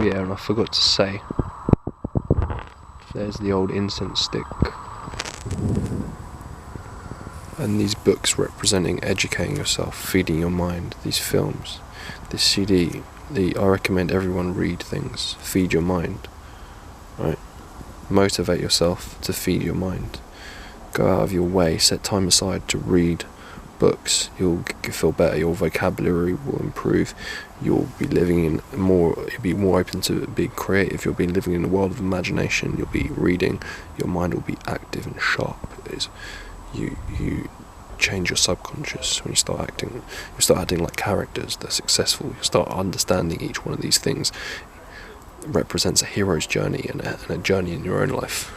Oh yeah, and I forgot to say, there's the old incense stick. And these books representing educating yourself, feeding your mind, these films, this CD, I recommend everyone read things, feed your mind, right? Motivate yourself to feed your mind. Go out of your way, set time aside to read books. You'll feel better, your vocabulary will improve, you'll be you'll be more open to being creative, you'll be living in a world of imagination, you'll be reading, your mind will be active and sharp. You change your subconscious when you start acting like characters. They're successful. You start understanding each one of these things. It represents a hero's journey and a journey in your own life.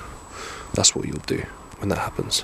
That's what you'll do when that happens.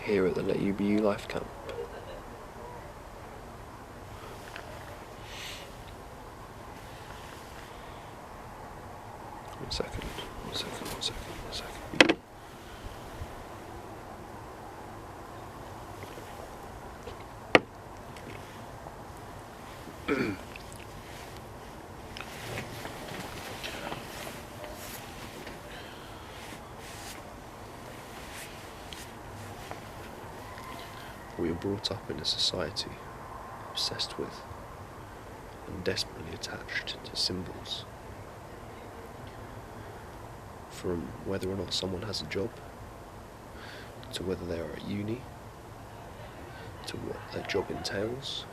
Here at the Let You Be You Life Camp. One second. We are brought up in a society obsessed with and desperately attached to symbols. From whether or not someone has a job, to whether they are at uni, to what their job entails,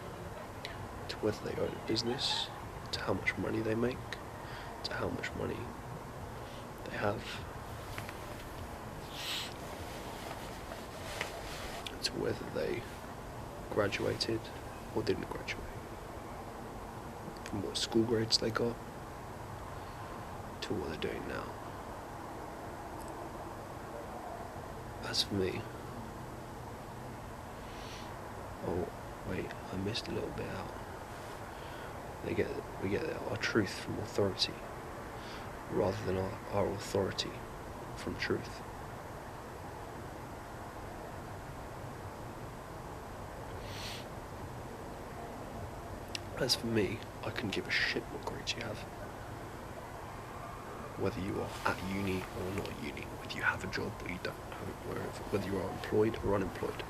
to whether they own a business, to how much money they make, to how much money they have, to whether they graduated or didn't graduate, from what school grades they got to what they're doing now. As for me, oh wait, I missed a little bit out. We get our truth from authority, rather than our authority from truth. As for me, I couldn't give a shit what grades you have. Whether you are at uni or not at uni, whether you have a job or you don't have it, whether you are employed or unemployed.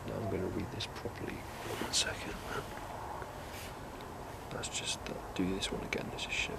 Now I'm going to read this properly. 1 second. Let's just do this one again. This is shit.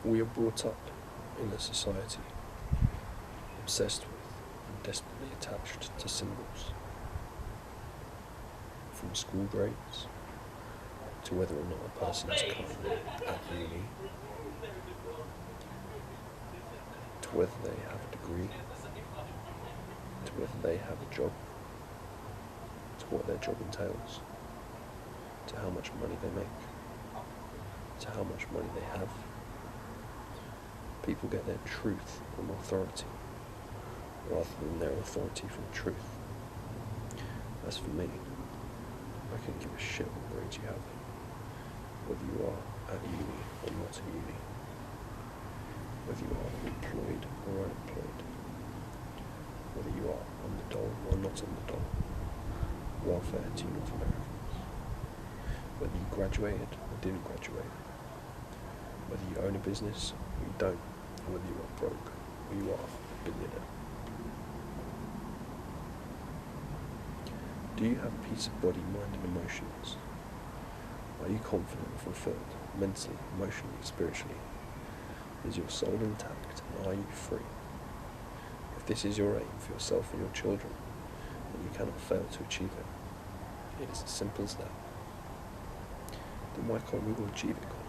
We are brought up in a society obsessed with and desperately attached to symbols. From school grades to whether or not a person is currently at uni, to whether they have a degree, to whether they have a job, to what their job entails, to how much money they make, to how much money they have. People get their truth from authority, rather than their authority from truth. As for me, I couldn't give a shit what grades you have, whether you are at uni or not at uni, whether you are employed or unemployed, whether you are on the dole or not on the dole, welfare to North Americans, whether you graduated or didn't graduate, whether you own a business or you don't, or whether you are broke or you are a billionaire. Do you have peace of body, mind and emotions? Are you confident and fulfilled, mentally, emotionally, spiritually? Is your soul intact and are you free? If this is your aim for yourself and your children, then you cannot fail to achieve it. It is as simple as that. Then why can't we all achieve it, Connor?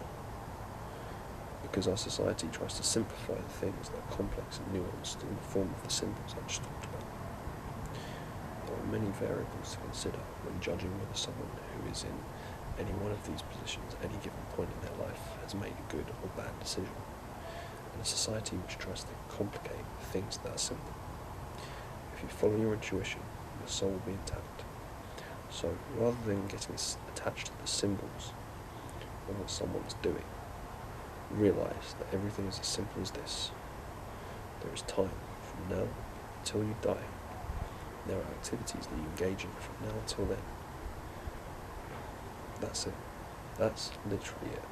Because our society tries to simplify the things that are complex and nuanced in the form of the symbols I just talked about. There are many variables to consider when judging whether someone who is in any one of these positions at any given point in their life has made a good or bad decision. In a society which tries to complicate things that are simple, if you follow your intuition, your soul will be intact. So rather than getting attached to the symbols of what someone's doing, realize that everything is as simple as this. There is time from now until you die. There are activities that you engage in from now until then. That's it. That's literally it.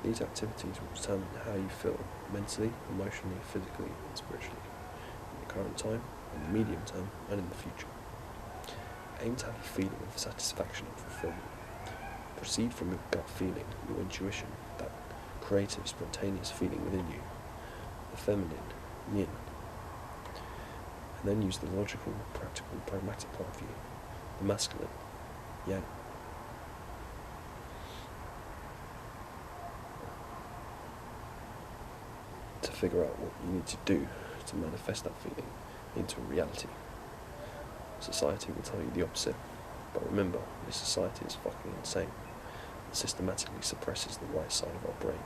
These activities will determine how you feel mentally, emotionally, physically and spiritually in the current time, in the medium term and in the future. Aim to have a feeling of satisfaction and fulfillment. Proceed from your gut feeling, your intuition, that creative, spontaneous feeling within you, the feminine, yin, and then use the logical, practical, pragmatic part of you, the masculine, yang. To figure out what you need to do to manifest that feeling into reality. Society will tell you the opposite, but remember, this society is fucking insane. Systematically suppresses the right side of our brain.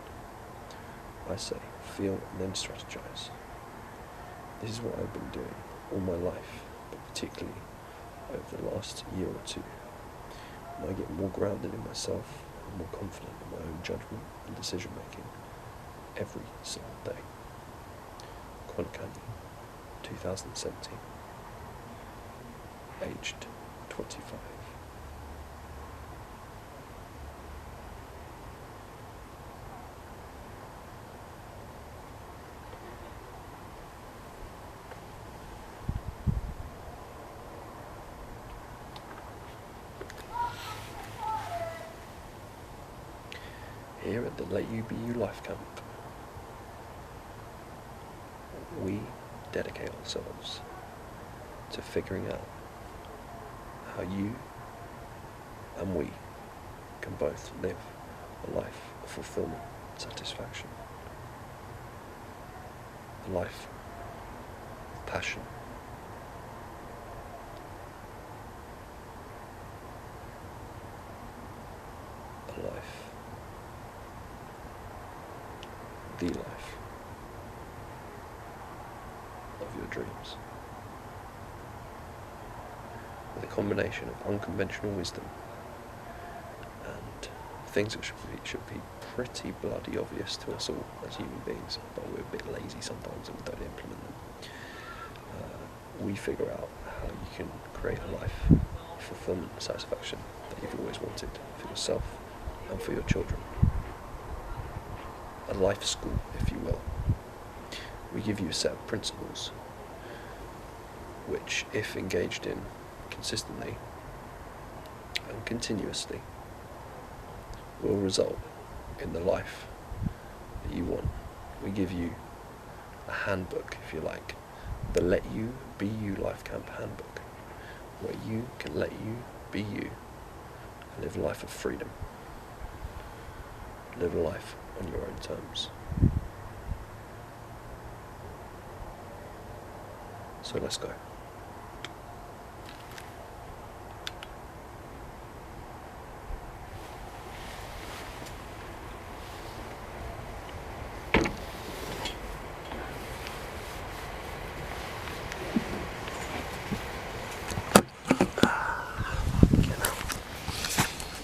I say, feel and then strategize. This is what I've been doing all my life, but particularly over the last year or two. And I get more grounded in myself and more confident in my own judgment and decision making every single day. Quanakani, 2017. Aged 25. Here at the Let You Be You Life Camp, we dedicate ourselves to figuring out how you and we can both live a life of fulfillment and satisfaction, a life of passion, a life the life of your dreams. With a combination of unconventional wisdom and things that should be pretty bloody obvious to us all as human beings, but we're a bit lazy sometimes and we don't implement them. We figure out how you can create a life of fulfillment and satisfaction that you've always wanted for yourself and for your children. A life school, if you will. We give you a set of principles which, if engaged in consistently and continuously, will result in the life that you want. We give you a handbook, if you like, the Let You Be You Life Camp handbook, where you can let you be you and live a life of freedom. Live a life on your own terms. So let's go.